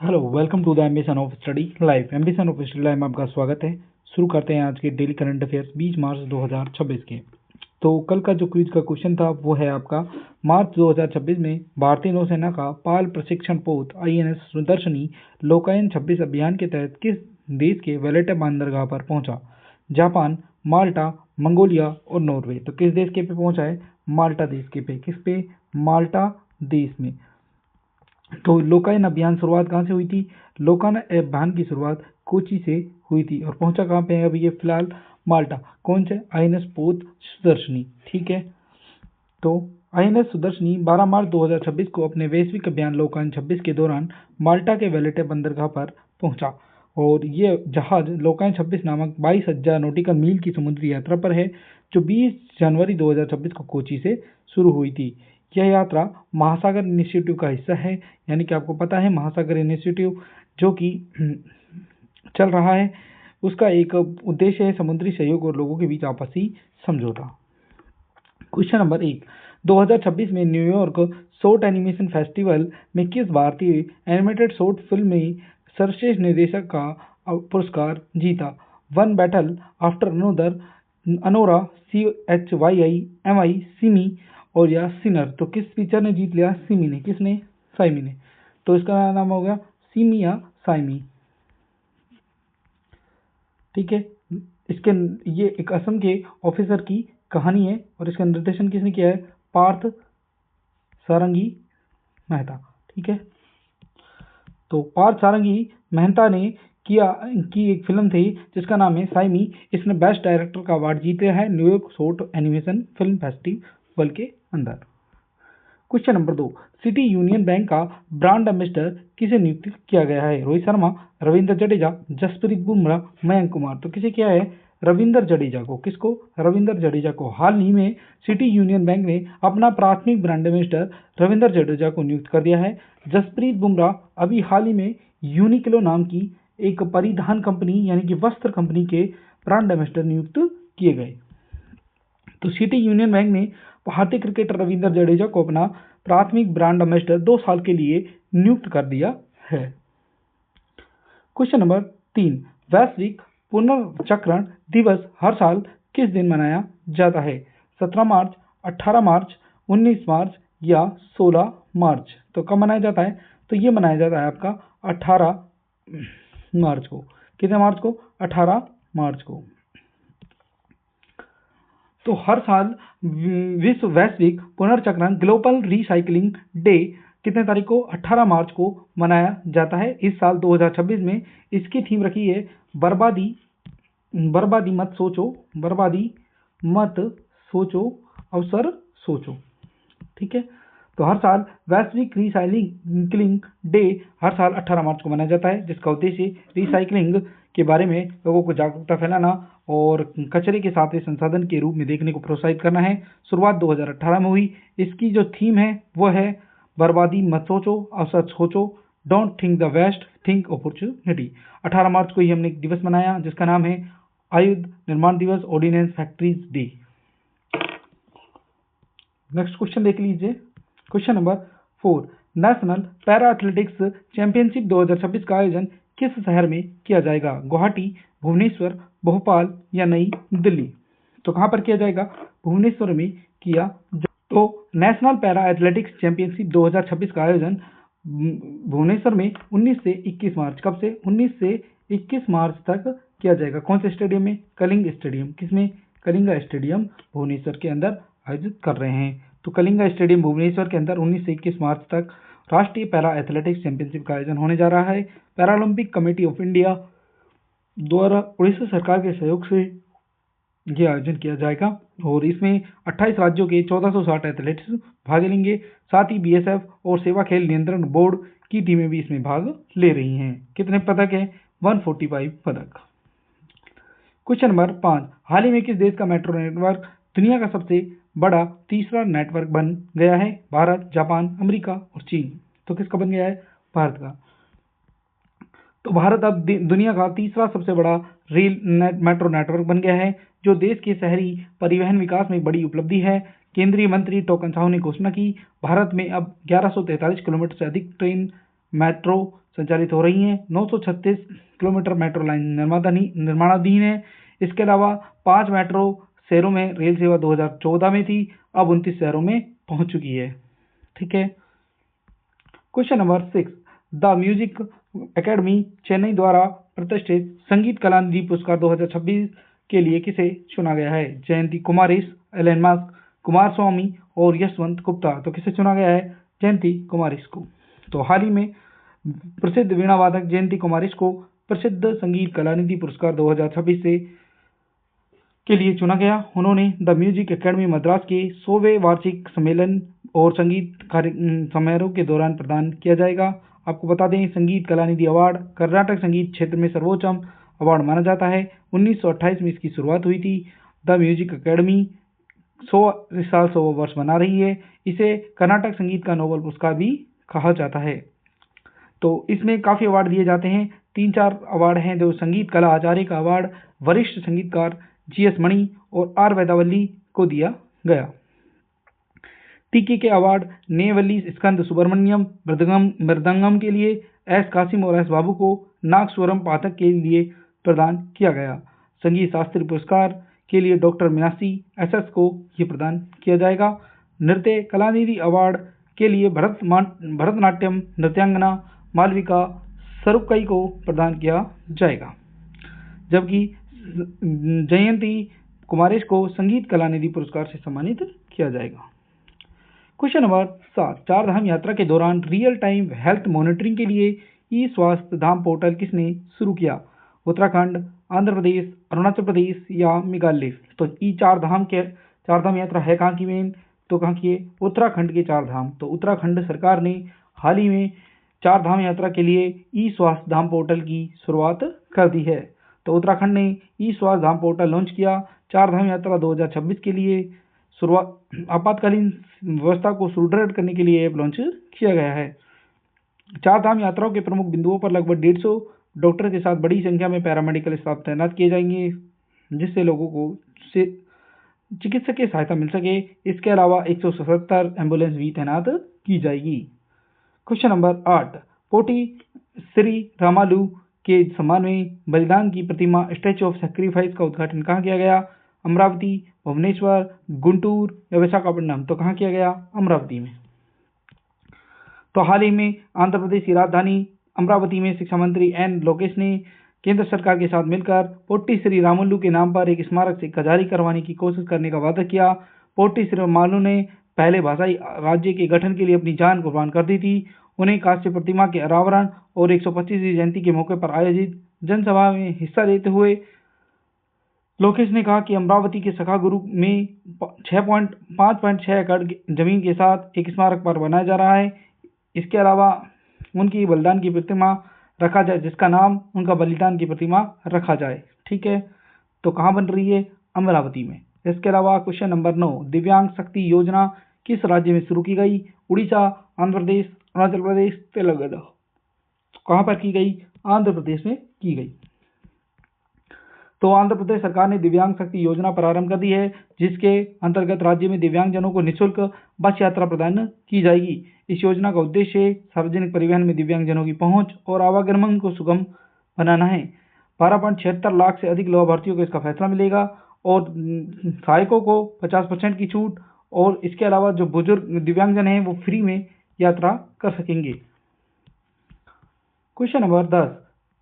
Hello, welcome to the ambition of study life. Ambition of study life में आपका स्वागत है। शुरू करते हैं आज के डेली करंट अफेयर्स 20 मार्च 2026 के। तो कल का जो क्विज का क्वेश्चन था वो है आपका, मार्च 2026 में भारतीय नौसेना का पाल प्रशिक्षण पोत INS सुदर्शनी लोकायन 26 अभियान के तहत किस देश के वेलेटा बंदरगाह पर पहुंचा? जापान, माल्टा, मंगोलिया और नॉर्वे। तो किस देश के पे पहुंचा है? माल्टा देश के पे। किस पे? माल्टा देश में। तो लोकायन अभियान शुरुआत कहाँ से हुई थी? लोकायन अभियान की शुरुआत कोची से हुई थी और पहुंचा कहाँ पे है अभी ये फिलहाल? माल्टा। कौन से? INS पोत सुदर्शनी। ठीक है। तो INS सुदर्शनी 12 मार्च 2026 को अपने वैश्विक अभियान लोकायन 26 के दौरान माल्टा के वेलेटे बंदरगाह पर पहुंचा और ये जहाज लोकायन 26 नामक 22,000 नॉटिकल मील की समुद्री यात्रा पर है, जो 20 जनवरी 2026 को कोची से शुरू हुई थी। यह यात्रा महासागर इनिशिएटिव का हिस्सा है, यानी कि आपको पता है महासागर इनिशिएटिव जो कि चल रहा है, उसका एक उद्देश्य है समुद्री सहयोग और लोगों के बीच आपसी समझौता। क्वेश्चन नंबर 1, 2026 में न्यूयॉर्क शॉर्ट एनिमेशन फेस्टिवल में किस भारतीय एनिमेटेड शॉर्ट फिल्म ने सर्वश्रेष्ठ निर्देशक का पुरस्कार जीता? One battle after another, Anora, CHYIMI, Simi और या सिनर। तो किस पिक्चर ने जीत लिया? सिमी ने। किसने? साइमी ने। तो इसका नाम होगा सिमी या साइमी। ठीक है। इसके ये एक असम के ऑफिसर की कहानी है और इसका निर्देशन किसने किया है? पार्थ सारंगी मेहता। ठीक है। तो पार्थ सारंगी मेहता ने की एक फिल्म थी जिसका नाम है साइमी। इसने बेस्ट डायरेक्टर का अवार्ड जीता है New York short animation film festival के अंदर। Question number 2, city union bank का ब्रांड एम्बेसडर किसे नियुक्त किया गया है? रोहित शर्मा, रविंद्र जडेजा, जसप्रीत बुमराह, मयंक कुमार। तो किसे किया है? रविंद्र जडेजा को। किसको? रविंद्र जडेजा को। हाल ही में सिटी यूनियन बैंक ने अपना प्राथमिक ब्रांड एम्बेसडर रविंद्र जडेजा को नियुक्त कर दिया है। जसप्रीत बुमराह अभी हाल ही में यूनिक्लो नाम की एक परिधान कंपनी यानी कि वस्त्र कंपनी के ब्रांड एम्बेसडर नियुक्त किए गए। तो सिटी यूनियन बैंक ने भारतीय क्रिकेटर रविंद्र जडेजा को अपना प्राथमिक ब्रांड एम्बेसडर 2 साल के लिए नियुक्त कर दिया है। क्वेश्चन नंबर 3, वैश्विक पुनर्चक्रण दिवस हर साल किस दिन मनाया जाता है? 17 मार्च, 18 मार्च, 19 मार्च या 16 मार्च। तो कब मनाया जाता है? तो ये मनाया जाता है आपका 18 मार्च को। कितने मार्च को? 18 मार्च को। तो हर साल विश्व वैश्विक पुनर्चक्रण ग्लोबल रिसाइकलिंग डे कितने तारीख को? 18 मार्च को मनाया जाता है। इस साल 2026 में इसकी थीम रखी है बर्बादी मत सोचो, बर्बादी मत सोचो, अवसर सोचो। ठीक है। तो हर साल वैश्विक रिसाइकलिंग डे हर साल 18 मार्च को मनाया जाता है, जिसका उद्देश्य रिसाइकलिंग के बारे में लोगों को जागरूकता फैलाना और कचरे के साथ संसाधन के रूप में देखने को प्रोत्साहित करना है। शुरुआत 2018 में हुई। इसकी जो थीम है वो है बर्बादी मत सोचो, अवसर सोचो, don't think the waste, think opportunity. 18 मार्च को ही हमने एक दिवस मनाया जिसका नाम है आयुध निर्माण दिवस, ordnance factories day. Next question देख लीजिए। Question number 4, national para athletics championship 2026 का आयोजन किस शहर में किया जाएगा? गुवाहाटी, भुवनेश्वर, भोपाल या नई दिल्ली। तो कहां पर किया जाएगा? भुवनेश्वर में किया। तो नेशनल पैरा एथलेटिक्स चैंपियनशिप 2026 का आयोजन भुवनेश्वर में 19 से 21 मार्च, कब से? 19 से 21 मार्च तक किया जाएगा। कौन से स्टेडियम में? कलिंग स्टेडियम। किसमें? कलिंगा स्टेडियम भुवनेश्वर के अंदर आयोजित कर रहे हैं। तो कलिंगा स्टेडियम भुवनेश्वर के अंदर 19 से 21 मार्च तक राष्ट्रीय पैरा एथलेटिक्स चैंपियनशिप का आयोजन होने जा रहा है। पैरालंपिक कमेटी ऑफ इंडिया द्वारा उड़ीसा सरकार के सहयोग से ये आयोजन किया जाएगा और इसमें 28 राज्यों के 1460 एथलीट्स भाग लेंगे। साथ ही BSF और सेवा खेल नियंत्रण बोर्ड की टीमें भी इसमें भाग ले रही हैं। कितने पदक हैं? 145 पदक। क्वेश्चन नंबर 5, हाल ही में किस देश का मेट्रो नेटवर्क दुनिया का सबसे बड़ा तीसरा नेटवर्क बन गया है? भारत, जापान, अमेरिका और चीन। तो किसका बन गया है? भारत का। तो भारत अब दुनिया का तीसरा सबसे बड़ा मेट्रो नेटवर्क बन गया है, जो देश के शहरी परिवहन विकास में बड़ी उपलब्धि है। केंद्रीय मंत्री टोकन साहू ने घोषणा की, भारत में अब 1143 किलोमीटर से अधिक ट्रेन मेट्रो संचालित हो रही हैं। 936 किलोमीटर मेट्रो लाइन निर्माणाधीन है। इसके अलावा 5 मेट्रो शहरों में रेल सेवा 2014 में थी, अब 29 शहरों में पहुंच चुकी है। ठीक है। Question number 6, the music academy Chennai द्वारा प्रतिष्ठित संगीत कलानिधि पुरस्कार 2026 के लिए किसे चुना गया है? जयंती कुमारेश, एलन मस्क, कुमार स्वामी और यशवंत गुप्ता। तो किसे चुना गया है? जयंती कुमारेश को। तो हाल ही में प्रसिद्ध वीणा वादक जयंती कुमारेश को प्रसिद्ध संगीत कलानिधि पुरस्कार 2026 के लिए चुना गया। उन्होंने द म्यूजिक एकेडमी मद्रास के 100वें वार्षिक सम्मेलन और संगीत समारोह के दौरान प्रदान किया जाएगा। आपको बता दें, संगीत कलानिधि अवार्ड कर्नाटक संगीत क्षेत्र में सर्वोच्च अवार्ड माना जाता है। 1928 में इसकी शुरुआत हुई थी। द म्यूजिक एकेडमी 100 वर्ष मना रही है। इसे कर्नाटक संगीत का नोबेल पुरस्कार भी कहा जाता है। तो इसमें काफ़ी अवार्ड दिए जाते हैं। 3-4 अवार्ड हैं। जो संगीत कला आचार्य का अवार्ड वरिष्ठ संगीतकार GS मणि और R वेदावल्ली को दिया गया। टीके के अवार्ड नेवल्ली स्कंद सुब्रमण्यम मृदंगम के लिए, S कासिम और S बाबू को नागस्वरम पाठक के लिए प्रदान किया गया। संगीत शास्त्री पुरस्कार के लिए डॉक्टर मीनाक्षी SS को ये प्रदान किया जाएगा। नृत्य कलानिधि अवार्ड के लिए भरतनाट्यम नृत्यांगना मालविका सरुक्कई को प्रदान किया जाएगा, जबकि जयंती कुमारेश को संगीत कलानिधि पुरस्कार से सम्मानित किया जाएगा। क्वेश्चन नंबर 7, चार धाम यात्रा के दौरान रियल टाइम हेल्थ मॉनिटरिंग के लिए ई स्वास्थ्य धाम पोर्टल किसने शुरू किया? उत्तराखंड, आंध्र प्रदेश, अरुणाचल प्रदेश या मेघालय। तो ई चार धाम यात्रा है कहाँ की मेन? तो कहाँ की है? उत्तराखंड के चार धाम। तो उत्तराखंड सरकार ने हाल ही में चार धाम यात्रा के लिए ई स्वास्थ्य धाम पोर्टल की शुरुआत कर दी है। तो उत्तराखंड ने ई स्वास्थ्य धाम पोर्टल लॉन्च किया। चार धाम यात्रा 2026 के लिए आपातकालीन व्यवस्था को सुदृढ़ करने के लिए ऐप लॉन्च किया गया है। चार धाम यात्राओं के प्रमुख बिंदुओं पर लगभग 150 डॉक्टर के साथ बड़ी संख्या में पैरामेडिकल स्टाफ तैनात किए जाएंगे, जिससे लोगों को चिकित्सकीय सहायता मिल सके। इसके अलावा 177 एम्बुलेंस भी तैनात की जाएगी। क्वेश्चन नंबर 8, पोटी श्री रामालू के सम्मान में बलिदान की प्रतिमा स्टैच्यू ऑफ सैक्रिफाइस का उद्घाटन कहाँ किया गया? अमरावती, भुवनेश्वर, गुंटूर या विशाखापट्टनम। तो कहाँ किया गया? अमरावती में। तो हाल ही में आंध्र प्रदेश की राजधानी अमरावती में शिक्षा मंत्री N लोकेश ने केंद्र सरकार के साथ मिलकर पोट्टी श्री रामुलु के नाम पर एक स्मारक सिक्का जारी करवाने की कोशिश करने का वादा किया। पोट्टी श्री रामुलु ने पहले भाषाई राज्य के गठन के लिए अपनी जान कुर्बान कर दी थी। उन्हें कांस्य प्रतिमा के अनावरण और 125वीं जयंती के मौके पर आयोजित जनसभा में हिस्सा लेते हुए लोकेश ने कहा कि अमरावती के सखागुरु में 5.6 एकड़ जमीन के साथ एक स्मारक पर बनाया जा रहा है। इसके अलावा उनकी बलिदान की प्रतिमा रखा जाए, जिसका नाम उनका बलिदान की प्रतिमा रखा जाए। ठीक है। तो कहाँ बन रही है? अमरावती में। इसके अलावा क्वेश्चन नंबर 9, दिव्यांग शक्ति योजना किस राज्य में शुरू की गई? उड़ीसा, आंध्र प्रदेश, अरुणाचल प्रदेश, तेलंगाना। कहाँ पर की गई? आंध्र प्रदेश में की गई। तो आंध्र प्रदेश सरकार ने दिव्यांग शक्ति योजना प्रारंभ कर दी है, जिसके अंतर्गत राज्य में दिव्यांगजनों को निःशुल्क बस यात्रा प्रदान की जाएगी। इस योजना का उद्देश्य सार्वजनिक परिवहन में दिव्यांगजनों की पहुंच और आवागमन को सुगम बनाना है। 12.76 लाख से अधिक लाभार्थियों को इसका फैसला मिलेगा और सहायकों को 50% की छूट, और इसके अलावा जो बुजुर्ग दिव्यांगजन हैं वो फ्री में यात्रा कर सकेंगे। क्वेश्चन नंबर 10,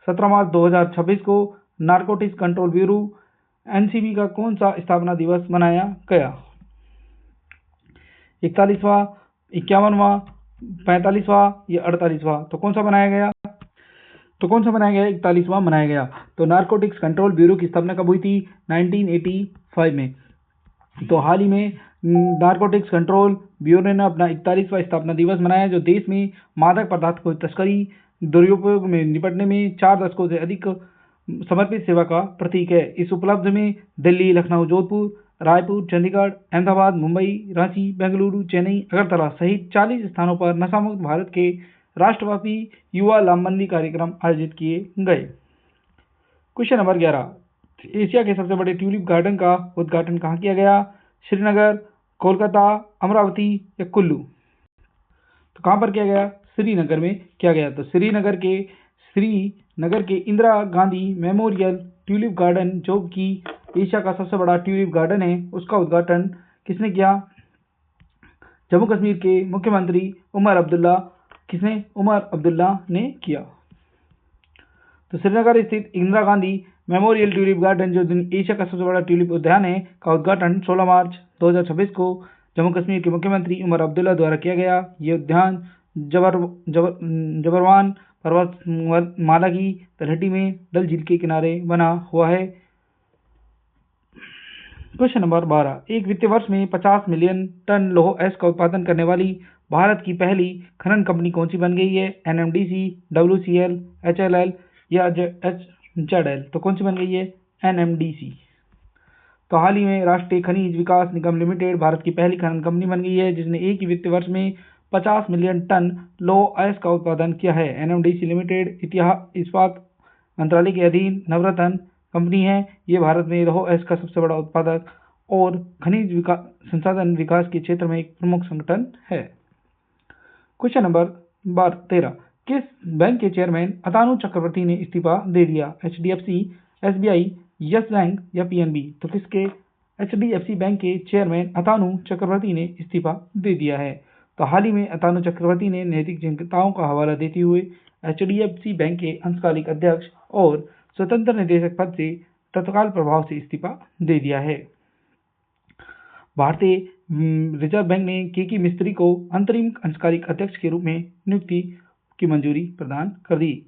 17 मार्च 2026 को नारकोटिक्स कंट्रोल ब्यूरो NCB का कौन सा स्थापना दिवस मनाया गया? 41वां, 51वां, 45वां या 48वां। तो कौन सा बनाया गया? 41वां मनाया गया। तो नारकोटिक्स कंट्रोल ब्यूरो की स्थापना कब हुई थी? 1985 में। तो हाल ही में नारकोटिक्स कंट्रोल ब्यूरो ने अपना 41वां स्थापना दिवस मनाया, जो देश में मादक पदार्थ को तस्करी दुरुपयोग में निपटने में 4 दशकों से अधिक समर्पित सेवा का प्रतीक है। इस उपलब्धि में दिल्ली, लखनऊ, जोधपुर, रायपुर, चंडीगढ़, अहमदाबाद, मुंबई, रांची, बेंगलुरु, चेन्नई, अगरतला सहित 40 स्थानों पर नशामुक्त भारत के राष्ट्रव्यापी युवा लामबंदी कार्यक्रम आयोजित किए गए। क्वेश्चन नंबर 11, एशिया के सबसे बड़े ट्यूलिप गार्डन का उद्घाटन कहाँ किया गया? श्रीनगर, कोलकाता, अमरावती या कुल्लू। तो कहाँ पर किया गया? श्रीनगर में किया गया। तो श्रीनगर के Indira Gandhi memorial tulip garden, जो कि एशिया का सबसे बड़ा ट्यूलिप गार्डन है, उसका उद्घाटन किसने किया? जम्मू कश्मीर के मुख्यमंत्री उमर अब्दुल्ला ने किया। तो श्रीनगर स्थित Indira Gandhi memorial tulip garden, जो एशिया का सबसे बड़ा ट्यूलिप उद्यान है, का उद्घाटन 16 मार्च 2026 को जम्मू कश्मीर के मुख्यमंत्री उमर अब्दुल्ला द्वारा किया गया। ये उद्यान जबरवान पर्वतमाला की तलहटी में डल झील के किनारे बना हुआ है। क्वेश्चन नंबर 12, एक वित्तीय वर्ष में 50 मिलियन टन लौह अयस्क का उत्पादन करने वाली भारत की पहली खनन कंपनी कौन सी बन गई है? NMDC, WCL, HLL या ZL? तो कौन सी बन गई है? NMDC। तो हाल ही में राष्ट्रीय खनिज विकास निगम लिमिटेड भारत की पहली खनन कंपनी बन गई है, जिसने एक ही वित्तीय वर्ष में 50 मिलियन टन लौह अयस्क का उत्पादन किया है। NMDC लिमिटेड इस्पात मंत्रालय के अधीन नवरत्न कंपनी है। ये भारत में लौह अयस्क का सबसे बड़ा उत्पादक और खनिज संसाधन विकास के क्षेत्र में एक प्रमुख संगठन है। क्वेश्चन नंबर 13, किस बैंक के चेयरमैन अतानु चक्रवर्ती ने इस्तीफा दे दिया? HDFC, SBI, यस बैंक या PNB? तो किसके? HDFC बैंक के चेयरमैन अतानु चक्रवर्ती ने इस्तीफा दे दिया है। तो हाल ही में अतानु चक्रवर्ती ने नैतिक चिंताओं का हवाला देते हुए HDFC बैंक के अंशकालिक अध्यक्ष और स्वतंत्र निदेशक पद से तत्काल प्रभाव से इस्तीफा दे दिया है। भारतीय रिजर्व बैंक ने KK मिस्त्री को अंतरिम अंशकालिक अध्यक्ष के रूप में नियुक्ति की मंजूरी प्रदान कर दी।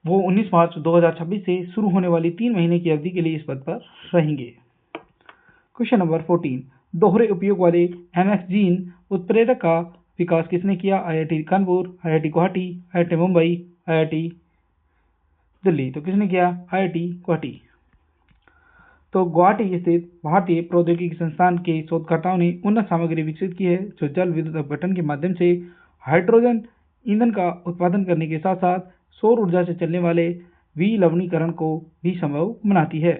वो 19 मार्च 2026 से शुरू होने वाली 3 महीने की अवधि के लिए इस पद पर रहेंगे। क्वेश्चन नंबर 14, दोहरे उपयोग वाले MX जीन उत्प्रेरक का विकास किसने किया? IIT Kanpur, IIT Guwahati, IIT Mumbai, IIT Delhi? तो किसने किया? IIT गुवाहाटी। तो गुवाहाटी स्थित भारतीय प्रौद्योगिकी संस्थान के शोधकर्ताओं ने उन्नत सामग्री विकसित की है, जो जल विद्युत अपघटन के माध्यम से हाइड्रोजन ईंधन का उत्पादन करने के साथ साथ सौर ऊर्जा से चलने वाले विलवणीकरण को भी संभव बनाती है।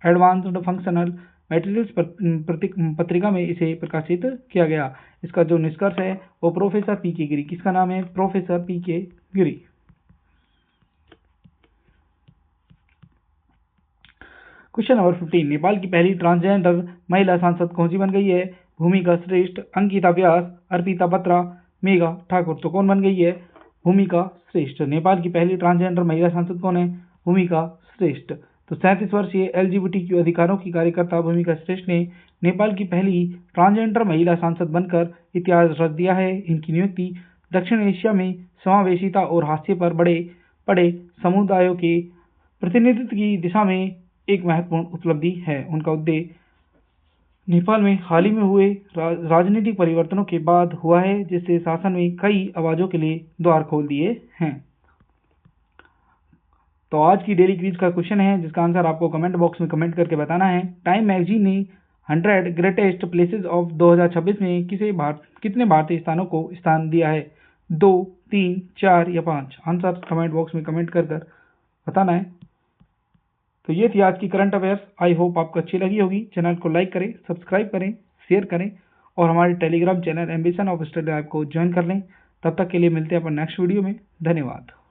एडवांस्ड फंक्शनल मटेरियल्स पत्रिका में इसे प्रकाशित किया गया। इसका जो निष्कर्ष है वो प्रोफेसर PK गिरी। किसका नाम है? प्रोफेसर PK गिरी। क्वेश्चन नंबर 15, नेपाल की पहली ट्रांसजेंडर महिला सांसद कौन सी बन गई है? भूमिका श्रेष्ठ, अंकिता व्यास, अर्पिता बत्रा, मेघा ठाकुर? तो कौन बन गई है? भूमिका श्रेष्ठ। नेपाल की पहली ट्रांसजेंडर महिला सांसद कौन है? भूमिका श्रेष्ठ। तो 37 वर्षीय LGBTQ अधिकारों की कार्यकर्ता भूमिका श्रेष्ठ ने नेपाल की पहली ट्रांसजेंडर महिला सांसद बनकर इतिहास रच दिया है। इनकी नियुक्ति दक्षिण एशिया में समावेशिता और हाशिए पर पड़े समुदायों के प्रतिनिधित्व की दिशा में एक महत्वपूर्ण उपलब्धि है। उनका उद्देश्य नेपाल में हाल ही में हुए राजनीतिक परिवर्तनों के बाद हुआ है, जिससे शासन में कई आवाजों के लिए द्वार खोल दिए हैं। तो आज की डेली क्विज का क्वेश्चन है, जिसका आंसर आपको कमेंट बॉक्स में कमेंट करके बताना है। टाइम मैगजीन ने 100 ग्रेटेस्ट प्लेसेस ऑफ 2026 में कितने भारतीय स्थानों को स्थान दिया है? 2, 3, 4 या 5? आंसर कमेंट बॉक्स में कमेंट कर बताना है। तो ये थी आज की करंट अफेयर्स। आई होप आपको अच्छी लगी होगी। चैनल को लाइक करें, सब्सक्राइब करें, शेयर करें और हमारे Telegram channel ambition of study lab को ज्वाइन कर लें। तब तक के लिए मिलते हैं अपन नेक्स्ट वीडियो में। धन्यवाद।